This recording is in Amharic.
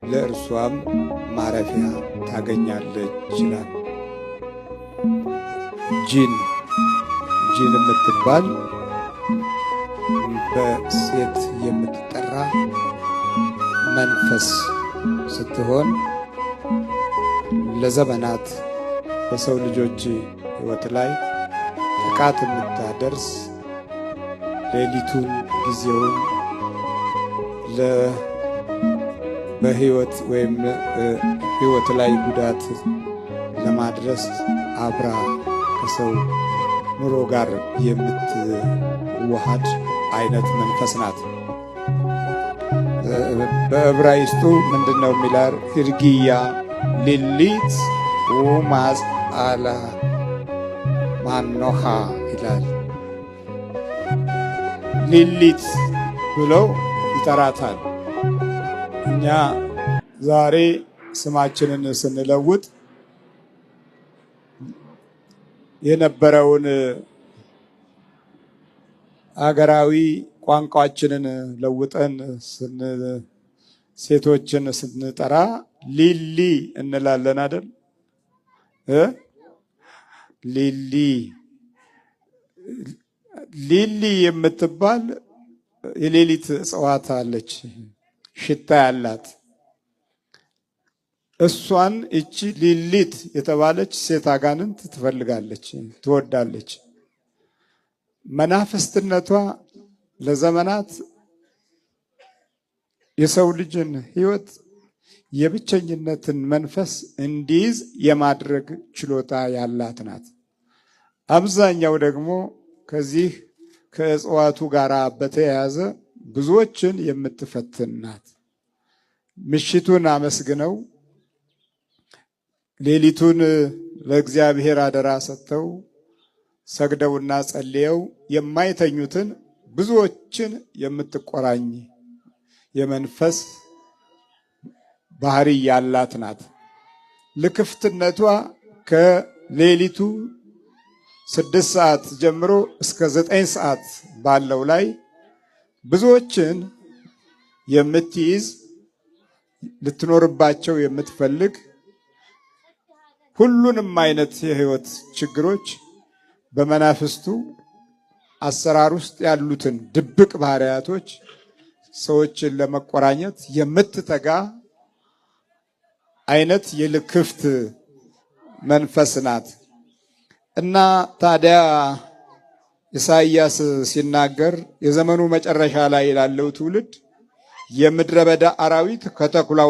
ለእርሷም ማረፊያ ታገኛለች ይላል። ጂን የምትባል በሴት የምትጠራ መንፈስ ስትሆን ለዘመናት በሰው ልጆች ሕይወት ላይ ጥቃት የምታደርስ ሌሊቱን ጊዜውን በሕይወት ወይም ሕይወት ላይ ጉዳት ለማድረስ አብራ ከሰው ኑሮ ጋር የምትዋሃድ አይነት መንፈስ ናት። በዕብራይስጡ ምንድነው የሚላር? እርግያ ሊሊት ወማጽአላ ማኖሃ ይላል። ሊሊት ብለው ይጠራታል። እኛ ዛሬ ስማችንን ስንለውጥ የነበረውን አገራዊ ቋንቋችንን ለውጠን ሴቶችን ስንጠራ ሊሊ እንላለን አይደል? ሊሊ የምትባል የሌሊት እጽዋት አለች፣ ሽታ ያላት። እሷን እቺ ሊሊት የተባለች ሴት አጋንንት ትፈልጋለች፣ ትወዳለች። መናፍስትነቷ ለዘመናት የሰው ልጅን ሕይወት የብቸኝነትን መንፈስ እንዲይዝ የማድረግ ችሎታ ያላት ናት። አብዛኛው ደግሞ ከዚህ ከእጽዋቱ ጋር በተያያዘ ብዙዎችን የምትፈትን ናት። ምሽቱን አመስግነው ሌሊቱን ለእግዚአብሔር አደራ ሰጥተው ሰግደውና ጸልየው የማይተኙትን ብዙዎችን የምትቆራኝ የመንፈስ ባህሪ ያላት ናት። ልክፍትነቷ ከሌሊቱ 6 ሰዓት ጀምሮ እስከ 9 ሰዓት ባለው ላይ ብዙዎችን የምትይዝ ልትኖርባቸው የምትፈልግ ሁሉንም አይነት የህይወት ችግሮች በመናፍስቱ አሰራር ውስጥ ያሉትን ድብቅ ባህሪያቶች ሰዎችን ለመቆራኘት የምትተጋ አይነት የልክፍት መንፈስ ናት እና ታዲያ ኢሳይያስ ሲናገር የዘመኑ መጨረሻ ላይ ላለው ትውልድ የምድረ በዳ አራዊት ከተኩላዎች